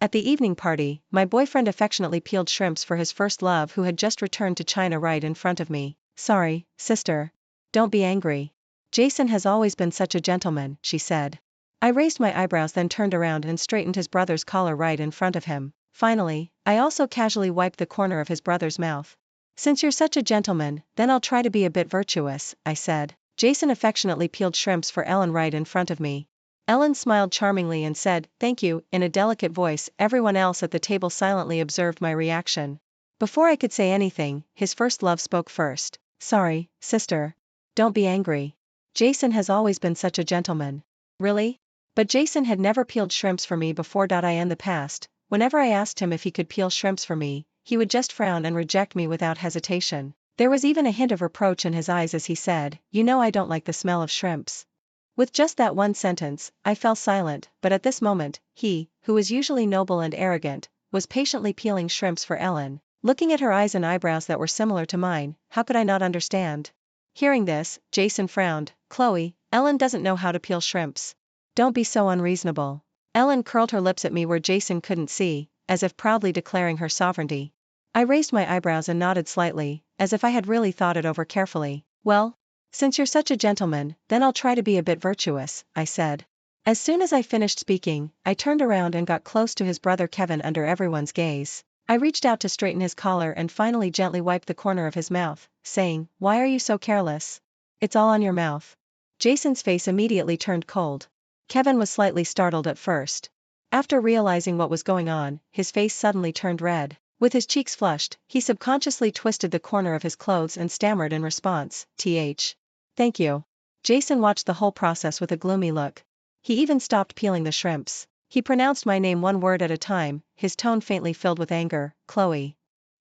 At the evening party, my boyfriend affectionately peeled shrimps for his first love who had just returned to China right in front of me. Sorry, sister. Don't be angry. Jason has always been such a gentleman, she said. I raised my eyebrows, then turned around and straightened his brother's collar right in front of him. Finally, I also casually wiped the corner of his brother's mouth. Since you're such a gentleman, then I'll try to be a bit virtuous, I said. Jason affectionately peeled shrimps for Ellen right in front of me. Ellen smiled charmingly and said, "Thank you," in a delicate voice. Everyone else at the table silently observed my reaction. Before I could say anything, his first love spoke first. Sorry, sister. Don't be angry. Jason has always been such a gentleman. Really? But Jason had never peeled shrimps for me before. In the past, whenever I asked him if he could peel shrimps for me, he would just frown and reject me without hesitation. There was even a hint of reproach in his eyes as he said, "You know I don't like the smell of shrimps." With just that one sentence, I fell silent, but at this moment, he, who was usually noble and arrogant, was patiently peeling shrimps for Ellen. Looking at her eyes and eyebrows that were similar to mine, how could I not understand? Hearing this, Jason frowned. "Chloe, Ellen doesn't know how to peel shrimps. Don't be so unreasonable." Ellen curled her lips at me where Jason couldn't see, as if proudly declaring her sovereignty. I raised my eyebrows and nodded slightly, as if I had really thought it over carefully. "Well, since you're such a gentleman, then I'll try to be a bit virtuous," I said. As soon as I finished speaking, I turned around and got close to his brother Kevin under everyone's gaze. I reached out to straighten his collar and finally gently wiped the corner of his mouth, saying, "Why are you so careless? It's all on your mouth." Jason's face immediately turned cold. Kevin was slightly startled at first. After realizing what was going on, his face suddenly turned red. With his cheeks flushed, he subconsciously twisted the corner of his clothes and stammered in response, "Thank you." Jason watched the whole process with a gloomy look. He even stopped peeling the shrimps. He pronounced my name one word at a time, his tone faintly filled with anger, "Chloe."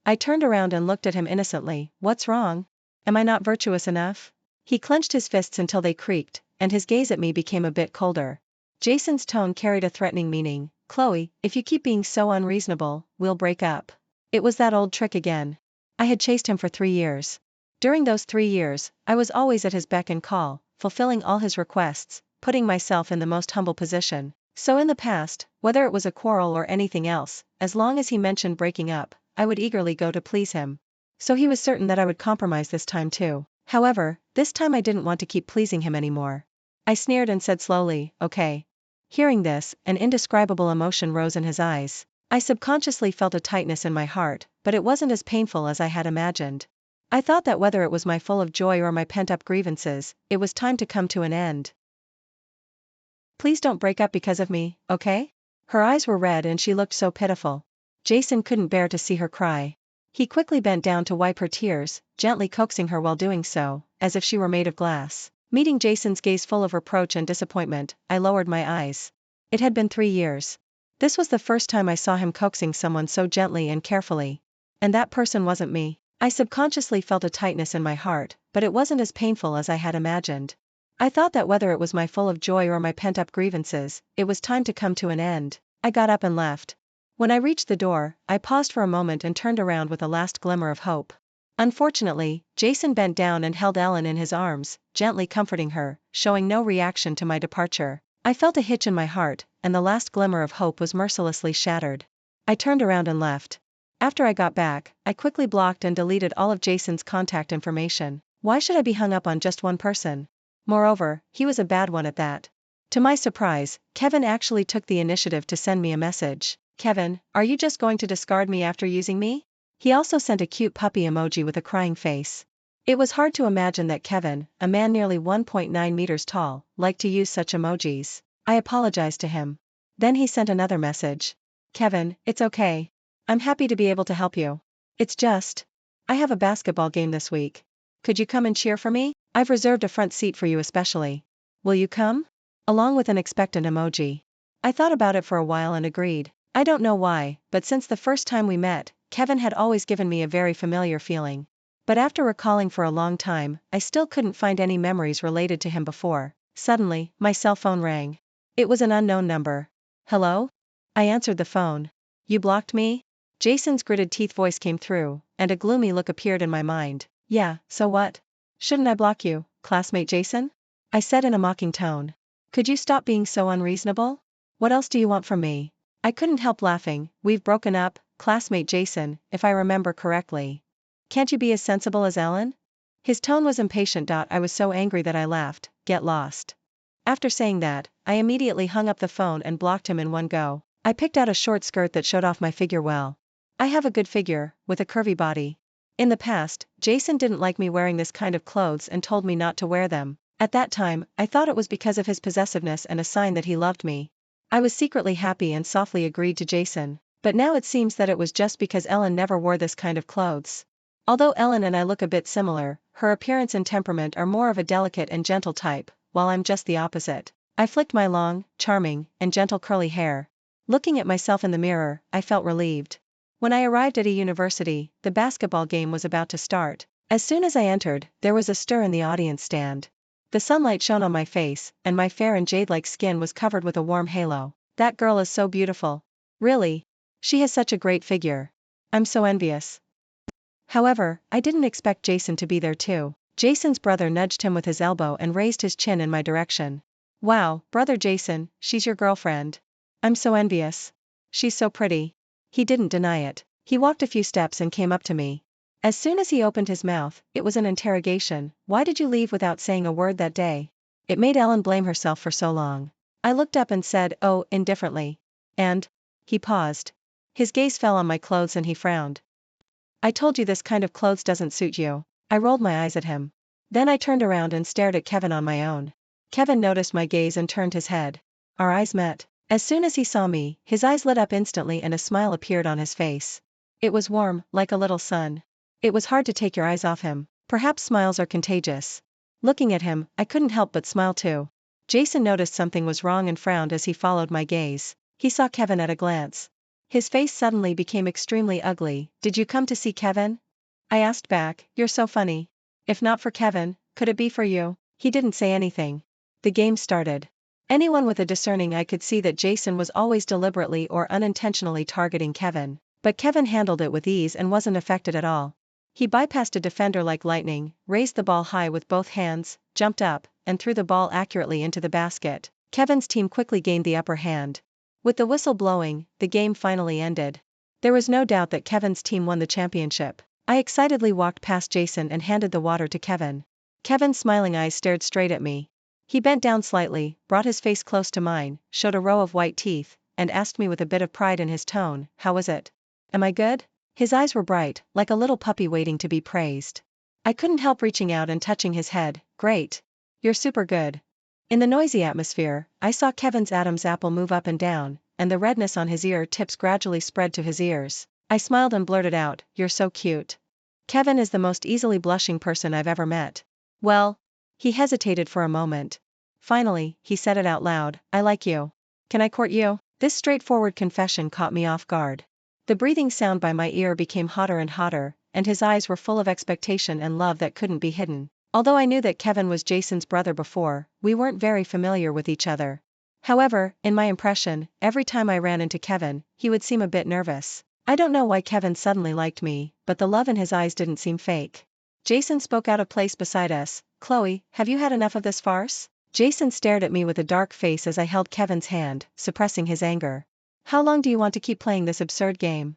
I turned around and looked at him innocently. "What's wrong? Am I not virtuous enough?" He clenched his fists until they creaked, and his gaze at me became a bit colder. Jason's tone carried a threatening meaning. "Chloe, if you keep being so unreasonable, we'll break up." It was that old trick again. I had chased him for 3 years. During those 3 years, I was always at his beck and call, fulfilling all his requests, putting myself in the most humble position. So in the past, whether it was a quarrel or anything else, as long as he mentioned breaking up, I would eagerly go to please him. So he was certain that I would compromise this time too. However, this time I didn't want to keep pleasing him anymore. I sneered and said slowly, "Okay." Hearing this, an indescribable emotion rose in his eyes. I subconsciously felt a tightness in my heart, but it wasn't as painful as I had imagined. I thought that whether it was my full of joy or my pent-up grievances, it was time to come to an end. "Please don't break up because of me, okay?" Her eyes were red and she looked so pitiful. Jason couldn't bear to see her cry. He quickly bent down to wipe her tears, gently coaxing her while doing so, as if she were made of glass. Meeting Jason's gaze full of reproach and disappointment, I lowered my eyes. It had been 3 years. This was the first time I saw him coaxing someone so gently and carefully. And that person wasn't me. I subconsciously felt a tightness in my heart, but it wasn't as painful as I had imagined. I thought that whether it was my full of joy or my pent-up grievances, it was time to come to an end. I got up and left. When I reached the door, I paused for a moment and turned around with a last glimmer of hope. Unfortunately, Jason bent down and held Ellen in his arms, gently comforting her, showing no reaction to my departure. I felt a hitch in my heart, and the last glimmer of hope was mercilessly shattered. I turned around and left. After I got back, I quickly blocked and deleted all of Jason's contact information. Why should I be hung up on just one person? Moreover, he was a bad one at that. To my surprise, Kevin actually took the initiative to send me a message. "Kevin, are you just going to discard me after using me?" He also sent a cute puppy emoji with a crying face. It was hard to imagine that Kevin, a man nearly 1.9 meters tall, liked to use such emojis. I apologized to him. Then he sent another message. "Kevin, it's okay. I'm happy to be able to help you. It's just, I have a basketball game this week. Could you come and cheer for me? I've reserved a front seat for you especially. Will you come?" Along with an expectant emoji. I thought about it for a while and agreed. I don't know why, but since the first time we met, Kevin had always given me a very familiar feeling. But after recalling for a long time, I still couldn't find any memories related to him before. Suddenly, my cell phone rang. It was an unknown number. "Hello?" I answered the phone. "You blocked me?" Jason's gritted teeth voice came through, and a gloomy look appeared in my mind. "Yeah, so what? Shouldn't I block you, classmate Jason?" I said in a mocking tone. "Could you stop being so unreasonable? What else do you want from me?" I couldn't help laughing. We've broken up, classmate Jason, if I remember correctly. Can't you be as sensible as Ellen? His tone was impatient. I was so angry that I laughed. Get lost. After saying that, I immediately hung up the phone and blocked him in one go. I picked out a short skirt that showed off my figure well. I have a good figure, with a curvy body. In the past, Jason didn't like me wearing this kind of clothes and told me not to wear them. At that time, I thought it was because of his possessiveness and a sign that he loved me. I was secretly happy and softly agreed to Jason. But now it seems that it was just because Ellen never wore this kind of clothes. Although Ellen and I look a bit similar, her appearance and temperament are more of a delicate and gentle type, while I'm just the opposite. I flicked my long, charming, and gentle curly hair. Looking at myself in the mirror, I felt relieved. When I arrived at a university, the basketball game was about to start. As soon as I entered, there was a stir in the audience stand. The sunlight shone on my face, and my fair and jade-like skin was covered with a warm halo. That girl is so beautiful. Really? She has such a great figure. I'm so envious. However, I didn't expect Jason to be there too. Jason's brother nudged him with his elbow and raised his chin in my direction. Wow, brother Jason, she's your girlfriend. I'm so envious. She's so pretty. He didn't deny it. He walked a few steps and came up to me. As soon as he opened his mouth, it was an interrogation. Why did you leave without saying a word that day? It made Ellen blame herself for so long. I looked up and said, oh, indifferently. And? He paused. His gaze fell on my clothes and he frowned. I told you this kind of clothes doesn't suit you. I rolled my eyes at him. Then I turned around and stared at Kevin on my own. Kevin noticed my gaze and turned his head. Our eyes met. As soon as he saw me, his eyes lit up instantly and a smile appeared on his face. It was warm, like a little sun. It was hard to take your eyes off him. Perhaps smiles are contagious. Looking at him, I couldn't help but smile too. Jason noticed something was wrong and frowned as he followed my gaze. He saw Kevin at a glance. His face suddenly became extremely ugly. Did you come to see Kevin? I asked back. You're so funny. If not for Kevin, could it be for you? He didn't say anything. The game started. Anyone with a discerning eye could see that Jason was always deliberately or unintentionally targeting Kevin. But Kevin handled it with ease and wasn't affected at all. He bypassed a defender like lightning, raised the ball high with both hands, jumped up, and threw the ball accurately into the basket. Kevin's team quickly gained the upper hand. With the whistle blowing, the game finally ended. There was no doubt that Kevin's team won the championship. I excitedly walked past Jason and handed the water to Kevin. Kevin's smiling eyes stared straight at me. He bent down slightly, brought his face close to mine, showed a row of white teeth, and asked me with a bit of pride in his tone, how was it? Am I good? His eyes were bright, like a little puppy waiting to be praised. I couldn't help reaching out and touching his head. Great. You're super good. In the noisy atmosphere, I saw Kevin's Adam's apple move up and down, and the redness on his ear tips gradually spread to his ears. I smiled and blurted out, you're so cute. Kevin is the most easily blushing person I've ever met. Well, he hesitated for a moment. Finally, he said it out loud, I like you. Can I court you? This straightforward confession caught me off guard. The breathing sound by my ear became hotter and hotter, and his eyes were full of expectation and love that couldn't be hidden. Although I knew that Kevin was Jason's brother before, we weren't very familiar with each other. However, in my impression, every time I ran into Kevin, he would seem a bit nervous. I don't know why Kevin suddenly liked me, but the love in his eyes didn't seem fake. Jason spoke out of place beside us. Chloe, have you had enough of this farce? Jason stared at me with a dark face as I held Kevin's hand, suppressing his anger. How long do you want to keep playing this absurd game?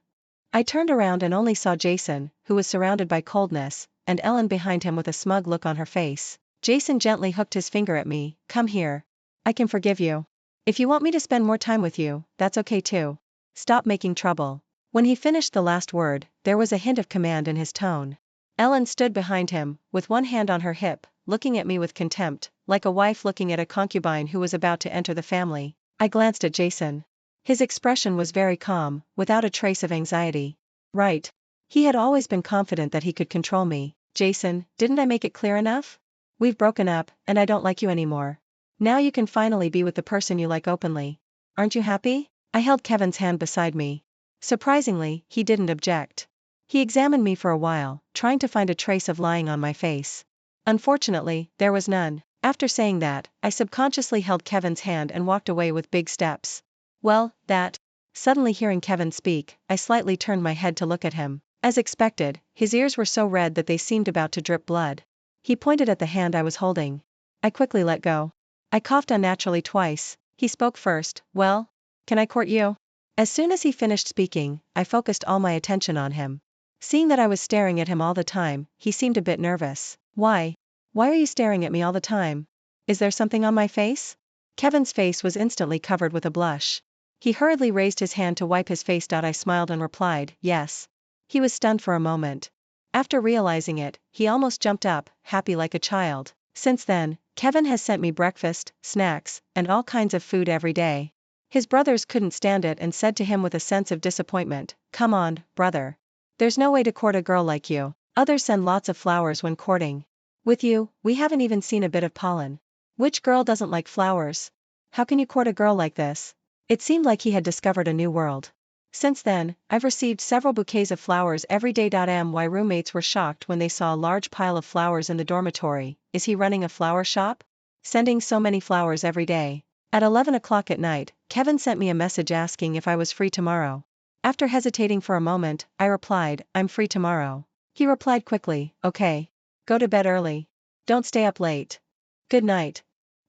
I turned around and only saw Jason, who was surrounded by coldness, and Ellen behind him with a smug look on her face. Jason gently hooked his finger at me. Come here. I can forgive you. If you want me to spend more time with you, that's okay too. Stop making trouble. When he finished the last word, there was a hint of command in his tone. Ellen stood behind him, with one hand on her hip, looking at me with contempt, like a wife looking at a concubine who was about to enter the family. I glanced at Jason. His expression was very calm, without a trace of anxiety. Right. He had always been confident that he could control me. Jason, didn't I make it clear enough? We've broken up, and I don't like you anymore. Now you can finally be with the person you like openly. Aren't you happy? I held Kevin's hand beside me. Surprisingly, he didn't object. He examined me for a while, trying to find a trace of lying on my face. Unfortunately, there was none. After saying that, I subconsciously held Kevin's hand and walked away with big steps. Well, that. Suddenly hearing Kevin speak, I slightly turned my head to look at him. As expected, his ears were so red that they seemed about to drip blood. He pointed at the hand I was holding. I quickly let go. I coughed unnaturally twice. He spoke first. Well? Can I court you? As soon as he finished speaking, I focused all my attention on him. Seeing that I was staring at him all the time, he seemed a bit nervous. Why? Why are you staring at me all the time? Is there something on my face? Kevin's face was instantly covered with a blush. He hurriedly raised his hand to wipe his face. I smiled and replied, yes. He was stunned for a moment. After realizing it, he almost jumped up, happy like a child. Since then, Kevin has sent me breakfast, snacks, and all kinds of food every day. His brothers couldn't stand it and said to him with a sense of disappointment, come on, brother. There's no way to court a girl like you. Others send lots of flowers when courting. With you, we haven't even seen a bit of pollen. Which girl doesn't like flowers? How can you court a girl like this? It seemed like he had discovered a new world. Since then, I've received several bouquets of flowers every day. My roommates were shocked when they saw a large pile of flowers in the dormitory. Is he running a flower shop? Sending so many flowers every day. At 11 o'clock at night, Kevin sent me a message asking if I was free tomorrow. After hesitating for a moment, I replied, I'm free tomorrow. He replied quickly, okay. Go to bed early. Don't stay up late. Good night.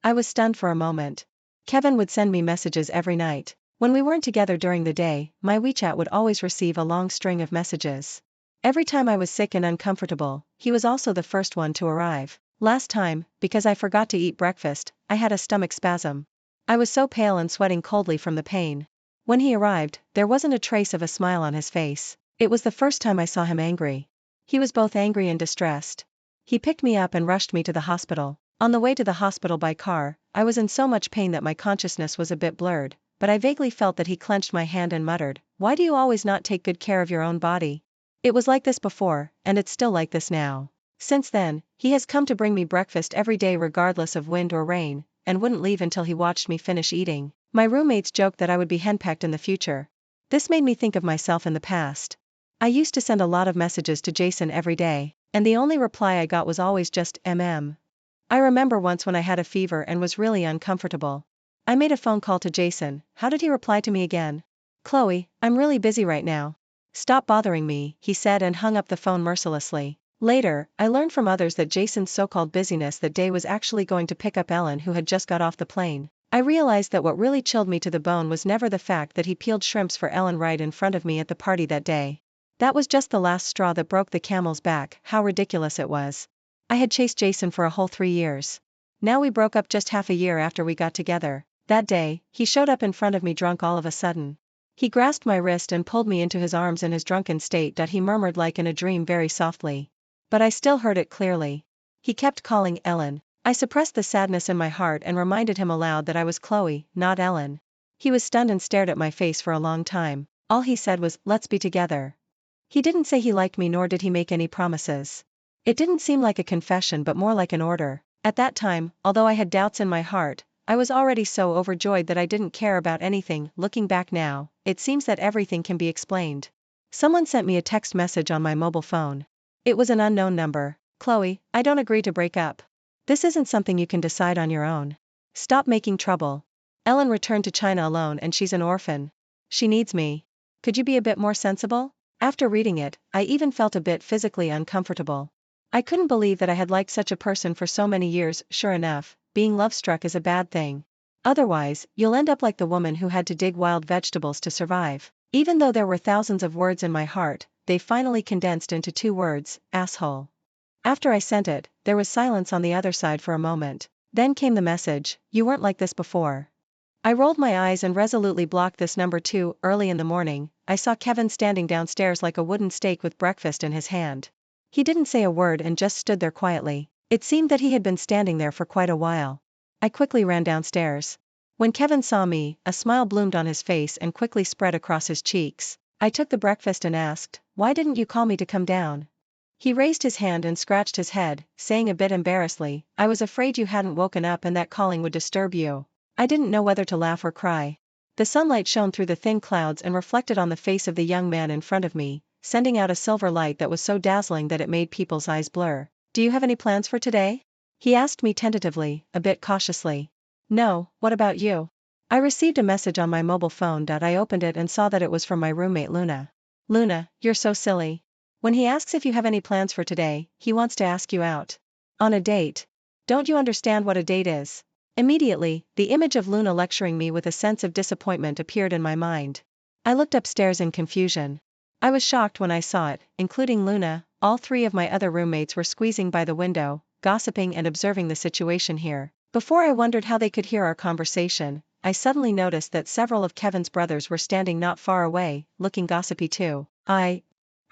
I was stunned for a moment. Kevin would send me messages every night. When we weren't together during the day, my WeChat would always receive a long string of messages. Every time I was sick and uncomfortable, he was also the first one to arrive. Last time, because I forgot to eat breakfast, I had a stomach spasm. I was so pale and sweating coldly from the pain. When he arrived, there wasn't a trace of a smile on his face. It was the first time I saw him angry. He was both angry and distressed. He picked me up and rushed me to the hospital. On the way to the hospital by car, I was in so much pain that my consciousness was a bit blurred, but I vaguely felt that he clenched my hand and muttered, why do you always not take good care of your own body? It was like this before, and it's still like this now. Since then, he has come to bring me breakfast every day regardless of wind or rain, and wouldn't leave until he watched me finish eating. My roommates joked that I would be henpecked in the future. This made me think of myself in the past. I used to send a lot of messages to Jason every day, and the only reply I got was always just, I remember once when I had a fever and was really uncomfortable. I made a phone call to Jason. How did he reply to me again? Chloe, I'm really busy right now. Stop bothering me, he said and hung up the phone mercilessly. Later, I learned from others that Jason's so-called busyness that day was actually going to pick up Ellen, who had just got off the plane. I realized that what really chilled me to the bone was never the fact that he peeled shrimps for Ellen right in front of me at the party that day. That was just the last straw that broke the camel's back. How ridiculous it was. I had chased Jason for a whole 3 years. Now we broke up just half a year after we got together. That day, he showed up in front of me drunk all of a sudden. He grasped my wrist and pulled me into his arms in his drunken state. He murmured like in a dream very softly. But I still heard it clearly. He kept calling Ellen. I suppressed the sadness in my heart and reminded him aloud that I was Chloe, not Ellen. He was stunned and stared at my face for a long time. All he said was, let's be together. He didn't say he liked me, nor did he make any promises. It didn't seem like a confession but more like an order. At that time, although I had doubts in my heart, I was already so overjoyed that I didn't care about anything. Looking back now, it seems that everything can be explained. Someone sent me a text message on my mobile phone. It was an unknown number. Chloe, I don't agree to break up. This isn't something you can decide on your own. Stop making trouble. Ellen returned to China alone and she's an orphan. She needs me. Could you be a bit more sensible? After reading it, I even felt a bit physically uncomfortable. I couldn't believe that I had liked such a person for so many years. Sure enough, being love-struck is a bad thing. Otherwise, you'll end up like the woman who had to dig wild vegetables to survive. Even though there were thousands of words in my heart, they finally condensed into 2 words, asshole. After I sent it, there was silence on the other side for a moment. Then came the message, you weren't like this before. I rolled my eyes and resolutely blocked this number too. Early in the morning, I saw Kevin standing downstairs like a wooden stake with breakfast in his hand. He didn't say a word and just stood there quietly. It seemed that he had been standing there for quite a while. I quickly ran downstairs. When Kevin saw me, a smile bloomed on his face and quickly spread across his cheeks. I took the breakfast and asked, why didn't you call me to come down? He raised his hand and scratched his head, saying a bit embarrassedly, I was afraid you hadn't woken up and that calling would disturb you. I didn't know whether to laugh or cry. The sunlight shone through the thin clouds and reflected on the face of the young man in front of me, sending out a silver light that was so dazzling that it made people's eyes blur. Do you have any plans for today? He asked me tentatively, a bit cautiously. No, what about you? I received a message on my mobile phone. I opened it and saw that it was from my roommate Luna. Luna, you're so silly. When he asks if you have any plans for today, he wants to ask you out. On a date. Don't you understand what a date is? Immediately, the image of Luna lecturing me with a sense of disappointment appeared in my mind. I looked upstairs in confusion. I was shocked when I saw it, including Luna. All three of my other roommates were squeezing by the window, gossiping and observing the situation here. Before I wondered how they could hear our conversation, I suddenly noticed that several of Kevin's brothers were standing not far away, looking gossipy too. Are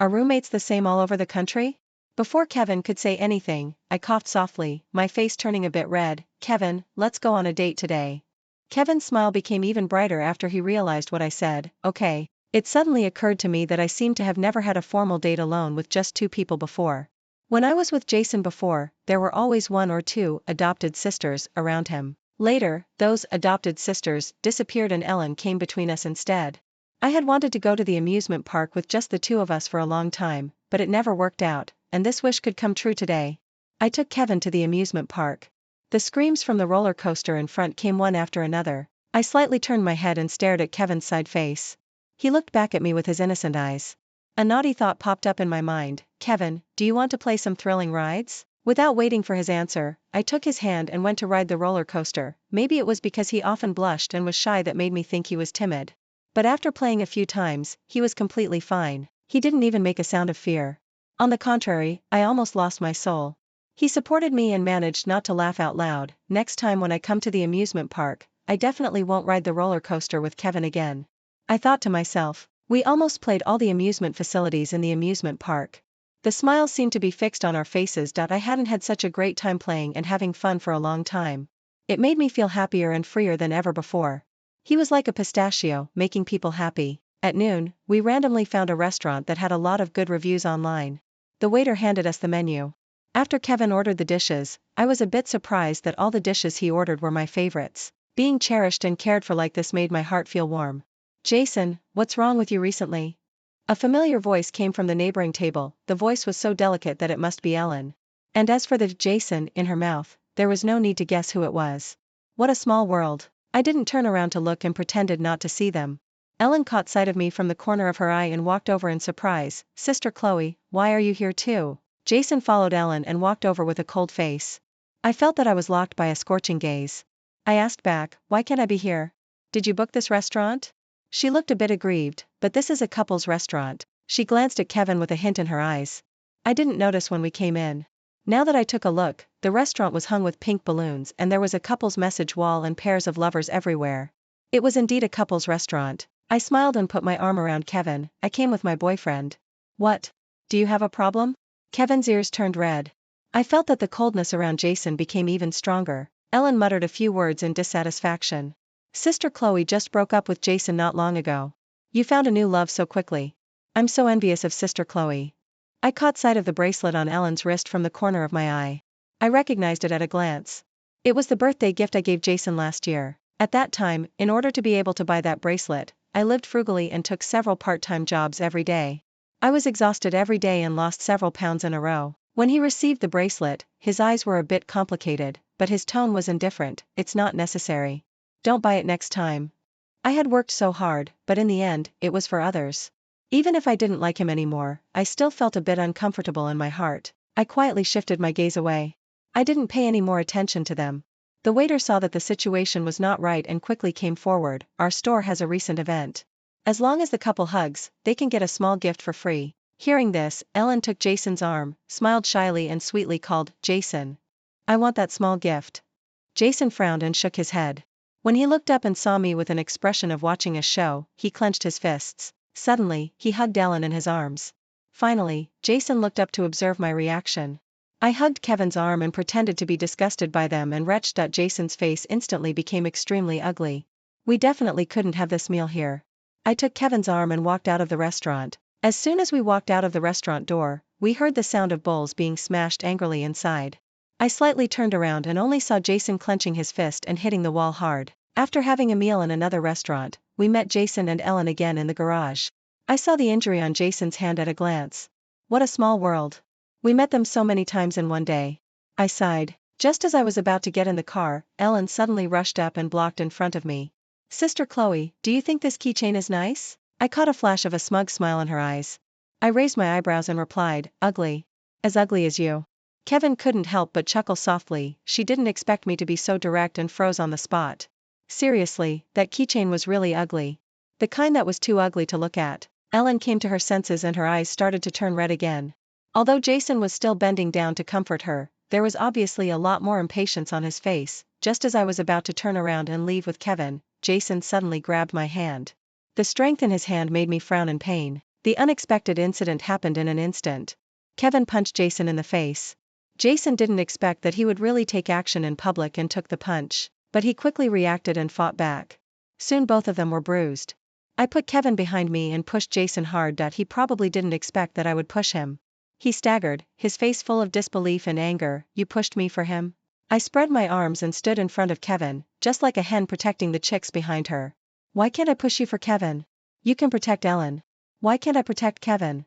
roommates the same all over the country? Before Kevin could say anything, I coughed softly, my face turning a bit red. Kevin, let's go on a date today. Kevin's smile became even brighter after he realized what I said. Okay. It suddenly occurred to me that I seemed to have never had a formal date alone with just two people before. When I was with Jason before, there were always one or two adopted sisters around him. Later, those adopted sisters disappeared and Ellen came between us instead. I had wanted to go to the amusement park with just the two of us for a long time, but it never worked out, and this wish could come true today. I took Kevin to the amusement park. The screams from the roller coaster in front came one after another. I slightly turned my head and stared at Kevin's side face. He looked back at me with his innocent eyes. A naughty thought popped up in my mind. Kevin, do you want to play some thrilling rides? Without waiting for his answer, I took his hand and went to ride the roller coaster. Maybe it was because he often blushed and was shy that made me think he was timid. But after playing a few times, he was completely fine. He didn't even make a sound of fear. On the contrary, I almost lost my soul. He supported me and managed not to laugh out loud. Next time when I come to the amusement park, I definitely won't ride the roller coaster with Kevin again. I thought to myself. We almost played all the amusement facilities in the amusement park. The smiles seemed to be fixed on our faces. I hadn't had such a great time playing and having fun for a long time. It made me feel happier and freer than ever before. He was like a pistachio, making people happy. At noon, we randomly found a restaurant that had a lot of good reviews online. The waiter handed us the menu. After Kevin ordered the dishes, I was a bit surprised that all the dishes he ordered were my favorites. Being cherished and cared for like this made my heart feel warm. Jason, what's wrong with you recently? A familiar voice came from the neighboring table. The voice was so delicate that it must be Ellen. And as for the Jason in her mouth, there was no need to guess who it was. What a small world. I didn't turn around to look and pretended not to see them. Ellen caught sight of me from the corner of her eye and walked over in surprise. Sister Chloe, why are you here too? Jason followed Ellen and walked over with a cold face. I felt that I was locked by a scorching gaze. I asked back, why can't I be here? Did you book this restaurant? She looked a bit aggrieved, but this is a couple's restaurant. She glanced at Kevin with a hint in her eyes. I didn't notice when we came in. Now that I took a look, the restaurant was hung with pink balloons and there was a couple's message wall and pairs of lovers everywhere. It was indeed a couple's restaurant. I smiled and put my arm around Kevin. I came with my boyfriend. What? Do you have a problem? Kevin's ears turned red. I felt that the coldness around Jason became even stronger. Ellen muttered a few words in dissatisfaction. Sister Chloe just broke up with Jason not long ago. You found a new love so quickly. I'm so envious of Sister Chloe. I caught sight of the bracelet on Ellen's wrist from the corner of my eye. I recognized it at a glance. It was the birthday gift I gave Jason last year. At that time, in order to be able to buy that bracelet, I lived frugally and took several part-time jobs every day. I was exhausted every day and lost several pounds in a row. When he received the bracelet, his eyes were a bit complicated, but his tone was indifferent. It's not necessary. Don't buy it next time. I had worked so hard, but in the end, it was for others. Even if I didn't like him anymore, I still felt a bit uncomfortable in my heart. I quietly shifted my gaze away. I didn't pay any more attention to them. The waiter saw that the situation was not right and quickly came forward. Our store has a recent event. As long as the couple hugs, they can get a small gift for free. Hearing this, Ellen took Jason's arm, smiled shyly and sweetly called, Jason. I want that small gift. Jason frowned and shook his head. When he looked up and saw me with an expression of watching a show, he clenched his fists. Suddenly, he hugged Ellen in his arms. Finally, Jason looked up to observe my reaction. I hugged Kevin's arm and pretended to be disgusted by them and wretched. Jason's face instantly became extremely ugly. We definitely couldn't have this meal here. I took Kevin's arm and walked out of the restaurant. As soon as we walked out of the restaurant door, we heard the sound of bowls being smashed angrily inside. I slightly turned around and only saw Jason clenching his fist and hitting the wall hard. After having a meal in another restaurant, we met Jason and Ellen again in the garage. I saw the injury on Jason's hand at a glance. What a small world. We met them so many times in one day. I sighed. Just as I was about to get in the car, Ellen suddenly rushed up and blocked in front of me. Sister Chloe, do you think this keychain is nice? I caught a flash of a smug smile in her eyes. I raised my eyebrows and replied, ugly. As ugly as you. Kevin couldn't help but chuckle softly. She didn't expect me to be so direct and froze on the spot. Seriously, that keychain was really ugly. The kind that was too ugly to look at. Ellen came to her senses and her eyes started to turn red again. Although Jason was still bending down to comfort her, there was obviously a lot more impatience on his face. Just as I was about to turn around and leave with Kevin, Jason suddenly grabbed my hand. The strength in his hand made me frown in pain. The unexpected incident happened in an instant. Kevin punched Jason in the face. Jason didn't expect that he would really take action in public and took the punch, but he quickly reacted and fought back. Soon both of them were bruised. I put Kevin behind me and pushed Jason hard that he probably didn't expect that I would push him. He staggered, his face full of disbelief and anger. You pushed me for him? I spread my arms and stood in front of Kevin, just like a hen protecting the chicks behind her. Why can't I push you for Kevin? You can protect Ellen. Why can't I protect Kevin?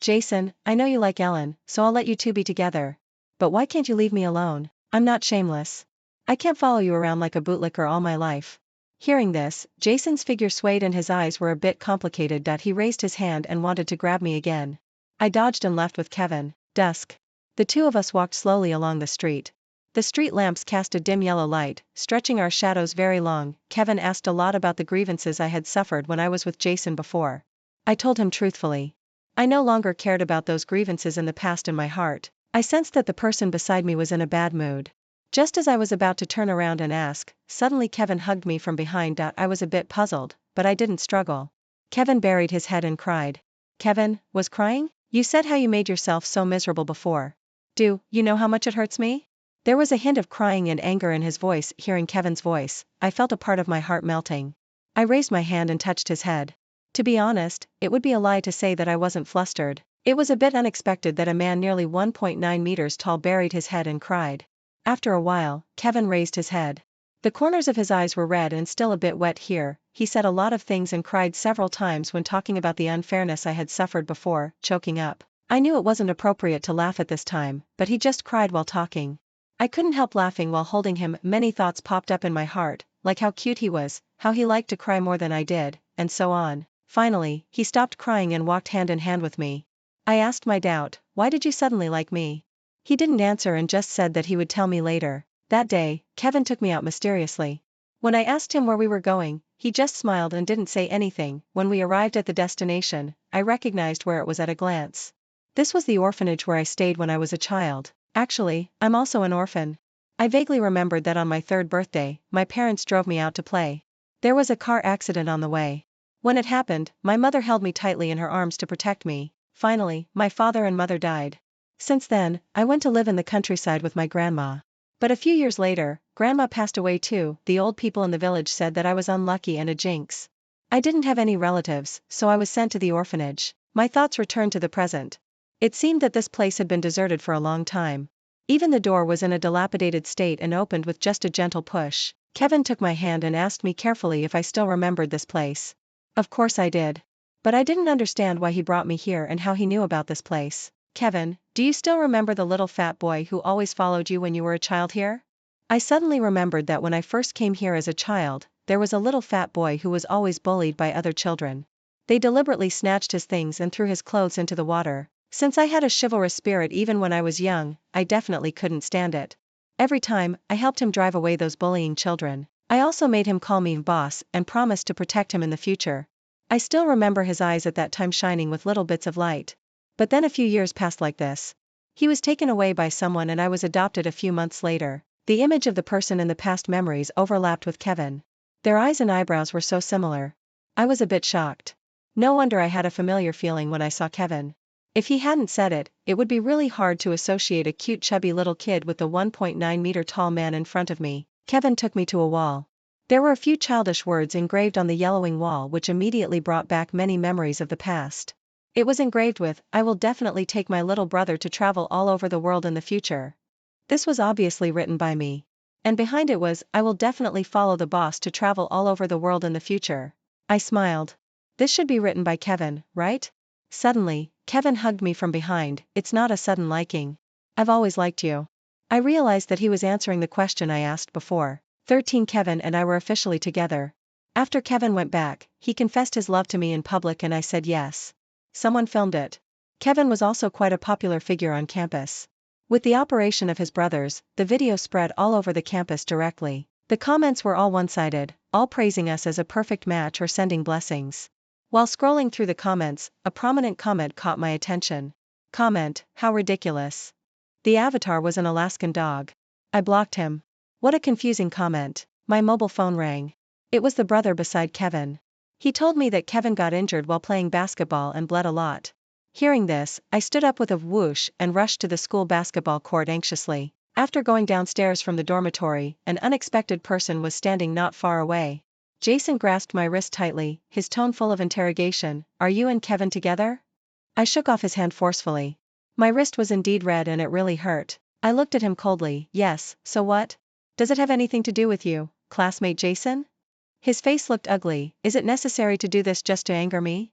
Jason, I know you like Ellen, so I'll let you two be together. But why can't you leave me alone? I'm not shameless. I can't follow you around like a bootlicker all my life. Hearing this, Jason's figure swayed and his eyes were a bit complicated that he raised his hand and wanted to grab me again. I dodged and left with Kevin. Dusk. The two of us walked slowly along the street. The street lamps cast a dim yellow light, stretching our shadows very long. Kevin asked a lot about the grievances I had suffered when I was with Jason before. I told him truthfully. I no longer cared about those grievances in the past in my heart. I sensed that the person beside me was in a bad mood. Just as I was about to turn around and ask, suddenly Kevin hugged me from behind. I was a bit puzzled, but I didn't struggle. Kevin buried his head and cried. Kevin, was crying? You said how you made yourself so miserable before. Do you know how much it hurts me? There was a hint of crying and anger in his voice. Hearing Kevin's voice, I felt a part of my heart melting. I raised my hand and touched his head. To be honest, it would be a lie to say that I wasn't flustered. It was a bit unexpected that a man nearly 1.9 meters tall buried his head and cried. After a while, Kevin raised his head. The corners of his eyes were red and still a bit wet here. He said a lot of things and cried several times when talking about the unfairness I had suffered before, choking up. I knew it wasn't appropriate to laugh at this time, but he just cried while talking. I couldn't help laughing while holding him. Many thoughts popped up in my heart, like how cute he was, how he liked to cry more than I did, and so on. Finally, he stopped crying and walked hand in hand with me. I asked my doubt, why did you suddenly like me? He didn't answer and just said that he would tell me later. That day, Kevin took me out mysteriously. When I asked him where we were going, he just smiled and didn't say anything. When we arrived at the destination, I recognized where it was at a glance. This was the orphanage where I stayed when I was a child. Actually, I'm also an orphan. I vaguely remembered that on my 3rd birthday, my parents drove me out to play. There was a car accident on the way. When it happened, my mother held me tightly in her arms to protect me. Finally, my father and mother died. Since then, I went to live in the countryside with my grandma. But a few years later, Grandma passed away too. The old people in the village said that I was unlucky and a jinx. I didn't have any relatives, so I was sent to the orphanage. My thoughts returned to the present. It seemed that this place had been deserted for a long time. Even the door was in a dilapidated state and opened with just a gentle push. Kevin took my hand and asked me carefully if I still remembered this place. Of course I did. But I didn't understand why he brought me here and how he knew about this place. Kevin, do you still remember the little fat boy who always followed you when you were a child here? I suddenly remembered that when I first came here as a child, there was a little fat boy who was always bullied by other children. They deliberately snatched his things and threw his clothes into the water. Since I had a chivalrous spirit even when I was young, I definitely couldn't stand it. Every time, I helped him drive away those bullying children. I also made him call me boss and promised to protect him in the future. I still remember his eyes at that time shining with little bits of light. But then a few years passed like this. He was taken away by someone and I was adopted a few months later. The image of the person in the past memories overlapped with Kevin. Their eyes and eyebrows were so similar. I was a bit shocked. No wonder I had a familiar feeling when I saw Kevin. If he hadn't said it, it would be really hard to associate a cute chubby little kid with the 1.9 meter tall man in front of me. Kevin took me to a wall. There were a few childish words engraved on the yellowing wall which immediately brought back many memories of the past. It was engraved with, "I will definitely take my little brother to travel all over the world in the future." This was obviously written by me. And behind it was, "I will definitely follow the boss to travel all over the world in the future." I smiled. This should be written by Kevin, right? Suddenly, Kevin hugged me from behind. It's not a sudden liking. I've always liked you. I realized that he was answering the question I asked before. 13 Kevin and I were officially together. After Kevin went back, he confessed his love to me in public and I said yes. Someone filmed it. Kevin was also quite a popular figure on campus. With the operation of his brothers, the video spread all over the campus directly. The comments were all one-sided, all praising us as a perfect match or sending blessings. While scrolling through the comments, a prominent comment caught my attention. Comment: how ridiculous. The avatar was an Alaskan dog. I blocked him. What a confusing comment. My mobile phone rang. It was the brother beside Kevin. He told me that Kevin got injured while playing basketball and bled a lot. Hearing this, I stood up with a whoosh and rushed to the school basketball court anxiously. After going downstairs from the dormitory, an unexpected person was standing not far away. Jason grasped my wrist tightly, his tone full of interrogation. Are you and Kevin together? I shook off his hand forcefully. My wrist was indeed red and it really hurt. I looked at him coldly. Yes, so what? Does it have anything to do with you, classmate Jason? His face looked ugly. Is it necessary to do this just to anger me?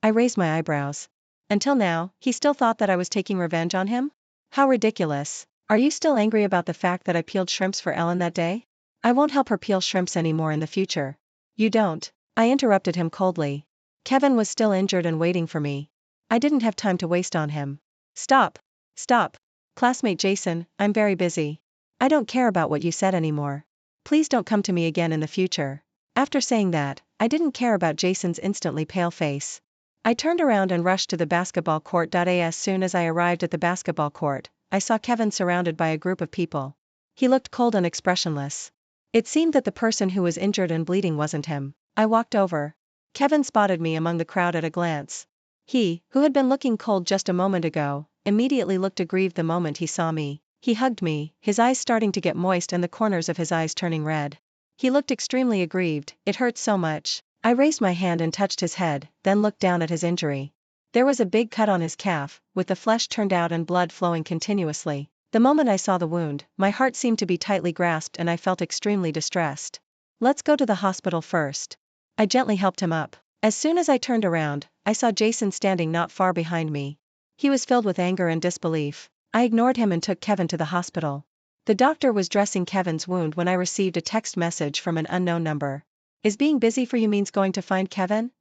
I raised my eyebrows. Until now, he still thought that I was taking revenge on him? How ridiculous. Are you still angry about the fact that I peeled shrimps for Ellen that day? I won't help her peel shrimps anymore in the future. You don't. I interrupted him coldly. Kevin was still injured and waiting for me. I didn't have time to waste on him. Stop. Stop. Classmate Jason, I'm very busy. I don't care about what you said anymore. Please don't come to me again in the future. After saying that, I didn't care about Jason's instantly pale face. I turned around and rushed to the basketball court. As soon as I arrived at the basketball court, I saw Kevin surrounded by a group of people. He looked cold and expressionless. It seemed that the person who was injured and bleeding wasn't him. I walked over. Kevin spotted me among the crowd at a glance. He, who had been looking cold just a moment ago, immediately looked aggrieved the moment he saw me. He hugged me, his eyes starting to get moist and the corners of his eyes turning red. He looked extremely aggrieved. It hurt so much. I raised my hand and touched his head, then looked down at his injury. There was a big cut on his calf, with the flesh turned out and blood flowing continuously. The moment I saw the wound, my heart seemed to be tightly grasped and I felt extremely distressed. Let's go to the hospital first. I gently helped him up. As soon as I turned around, I saw Jason standing not far behind me. He was filled with anger and disbelief. I ignored him and took Kevin to the hospital. The doctor was dressing Kevin's wound when I received a text message from an unknown number. Is being busy for you means going to find Kevin?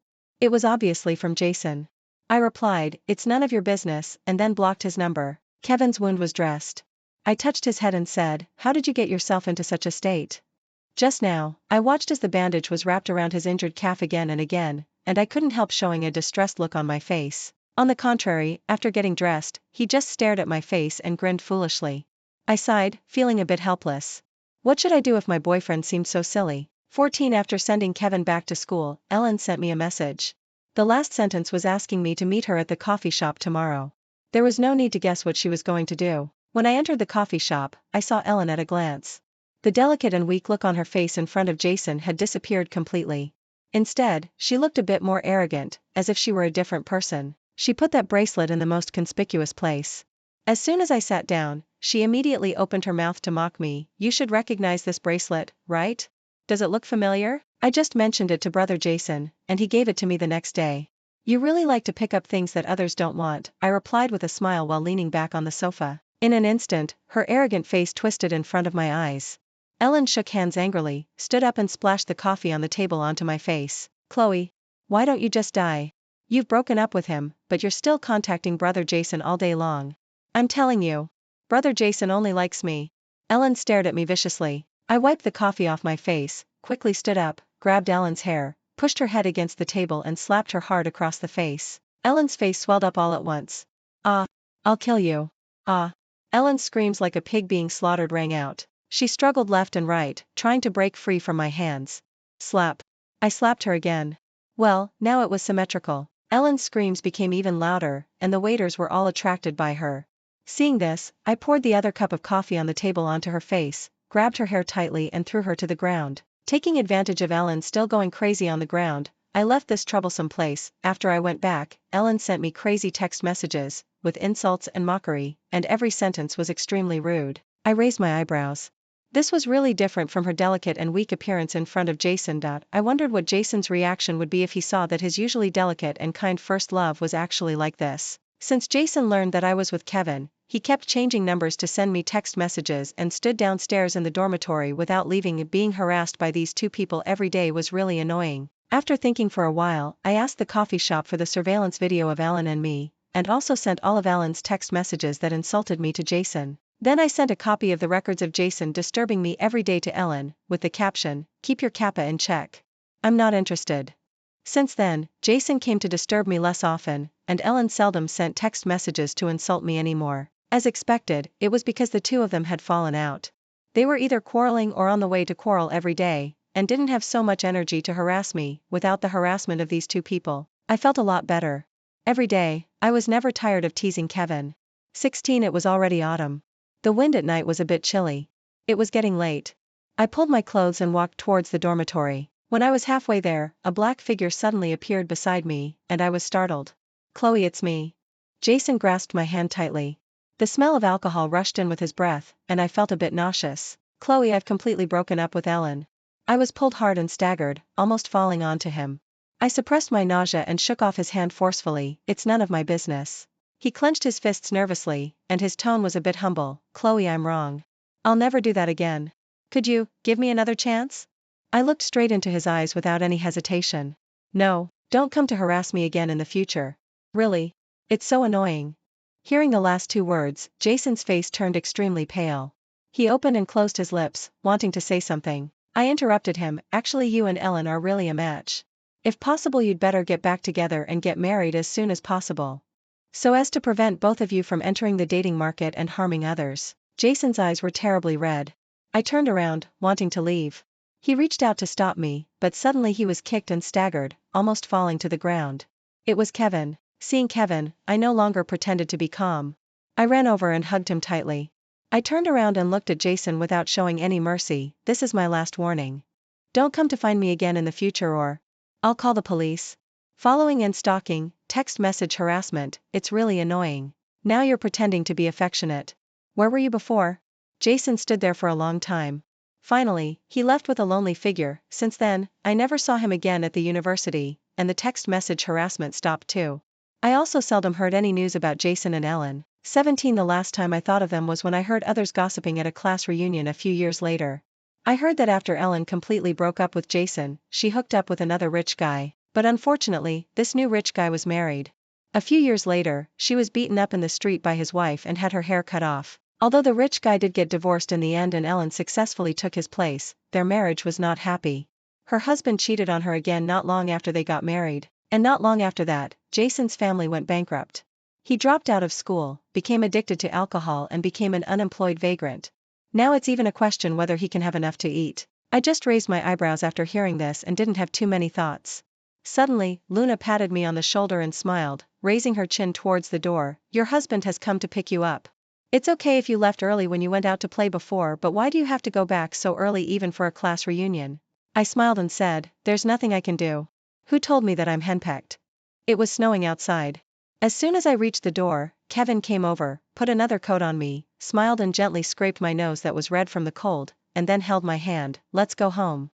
It was obviously from Jason. I replied, it's none of your business, and then blocked his number. Kevin's wound was dressed. I touched his head and said, how did you get yourself into such a state? Just now, I watched as the bandage was wrapped around his injured calf again and again, and I couldn't help showing a distressed look on my face. On the contrary, after getting dressed, he just stared at my face and grinned foolishly. I sighed, feeling a bit helpless. What should I do if my boyfriend seemed so silly? 14 After sending Kevin back to school, Ellen sent me a message. The last sentence was asking me to meet her at the coffee shop tomorrow. There was no need to guess what she was going to do. When I entered the coffee shop, I saw Ellen at a glance. The delicate and weak look on her face in front of Jason had disappeared completely. Instead, she looked a bit more arrogant, as if she were a different person. She put that bracelet in the most conspicuous place. As soon as I sat down, she immediately opened her mouth to mock me. You should recognize this bracelet, right? Does it look familiar? I just mentioned it to brother Jason, and he gave it to me the next day. You really like to pick up things that others don't want, I replied with a smile while leaning back on the sofa. In an instant, her arrogant face twisted in front of my eyes. Ellen shook hands angrily, stood up and splashed the coffee on the table onto my face. Chloe, why don't you just die? You've broken up with him, but you're still contacting brother Jason all day long. I'm telling you. Brother Jason only likes me. Ellen stared at me viciously. I wiped the coffee off my face, quickly stood up, grabbed Ellen's hair, pushed her head against the table and slapped her hard across the face. Ellen's face swelled up all at once. Ah! I'll kill you. Ah! Ellen's screams like a pig being slaughtered rang out. She struggled left and right, trying to break free from my hands. Slap. I slapped her again. Well, now it was symmetrical. Ellen's screams became even louder, and the waiters were all attracted by her. Seeing this, I poured the other cup of coffee on the table onto her face, grabbed her hair tightly and threw her to the ground. Taking advantage of Ellen still going crazy on the ground, I left this troublesome place. After I went back, Ellen sent me crazy text messages, with insults and mockery, and every sentence was extremely rude. I raised my eyebrows. This was really different from her delicate and weak appearance in front of Jason. I wondered what Jason's reaction would be if he saw that his usually delicate and kind first love was actually like this. Since Jason learned that I was with Kevin, he kept changing numbers to send me text messages and stood downstairs in the dormitory without leaving. Being harassed by these two people every day was really annoying. After thinking for a while, I asked the coffee shop for the surveillance video of Ellen and me, and also sent all of Ellen's text messages that insulted me to Jason. Then I sent a copy of the records of Jason disturbing me every day to Ellen, with the caption, "Keep your kappa in check. I'm not interested." Since then, Jason came to disturb me less often, and Ellen seldom sent text messages to insult me anymore. As expected, it was because the two of them had fallen out. They were either quarreling or on the way to quarrel every day, and didn't have so much energy to harass me. Without the harassment of these two people, I felt a lot better. Every day, I was never tired of teasing Kevin. 16. It was already autumn. The wind at night was a bit chilly. It was getting late. I pulled my clothes and walked towards the dormitory. When I was halfway there, a black figure suddenly appeared beside me, and I was startled. "Chloe, it's me." Jason grasped my hand tightly. The smell of alcohol rushed in with his breath, and I felt a bit nauseous. "Chloe, I've completely broken up with Ellen." I was pulled hard and staggered, almost falling onto him. I suppressed my nausea and shook off his hand forcefully. "It's none of my business." He clenched his fists nervously, and his tone was a bit humble. "Chloe, I'm wrong. I'll never do that again. Could you give me another chance?" I looked straight into his eyes without any hesitation. "No, don't come to harass me again in the future. Really. It's so annoying." Hearing the last two words, Jason's face turned extremely pale. He opened and closed his lips, wanting to say something. I interrupted him. "Actually, you and Ellen are really a match. If possible, you'd better get back together and get married as soon as possible, so as to prevent both of you from entering the dating market and harming others." Jason's eyes were terribly red. I turned around, wanting to leave. He reached out to stop me, but suddenly he was kicked and staggered, almost falling to the ground. It was Kevin. Seeing Kevin, I no longer pretended to be calm. I ran over and hugged him tightly. I turned around and looked at Jason without showing any mercy. "This is my last warning. Don't come to find me again in the future or I'll call the police." Following and stalking, text message harassment, it's really annoying. Now you're pretending to be affectionate. Where were you before? Jason stood there for a long time. Finally, he left with a lonely figure. Since then, I never saw him again at the university, and the text message harassment stopped too. I also seldom heard any news about Jason and Ellen. 17. The last time I thought of them was when I heard others gossiping at a class reunion a few years later. I heard that after Ellen completely broke up with Jason, she hooked up with another rich guy, but unfortunately, this new rich guy was married. A few years later, she was beaten up in the street by his wife and had her hair cut off. Although the rich guy did get divorced in the end and Ellen successfully took his place, their marriage was not happy. Her husband cheated on her again not long after they got married, and not long after that, Jason's family went bankrupt. He dropped out of school, became addicted to alcohol and became an unemployed vagrant. Now it's even a question whether he can have enough to eat. I just raised my eyebrows after hearing this and didn't have too many thoughts. Suddenly, Luna patted me on the shoulder and smiled, raising her chin towards the door. "Your husband has come to pick you up. It's okay if you left early when you went out to play before, but why do you have to go back so early even for a class reunion?" I smiled and said, "There's nothing I can do. Who told me that I'm henpecked?" It was snowing outside. As soon as I reached the door, Kevin came over, put another coat on me, smiled and gently scraped my nose that was red from the cold, and then held my hand. "Let's go home."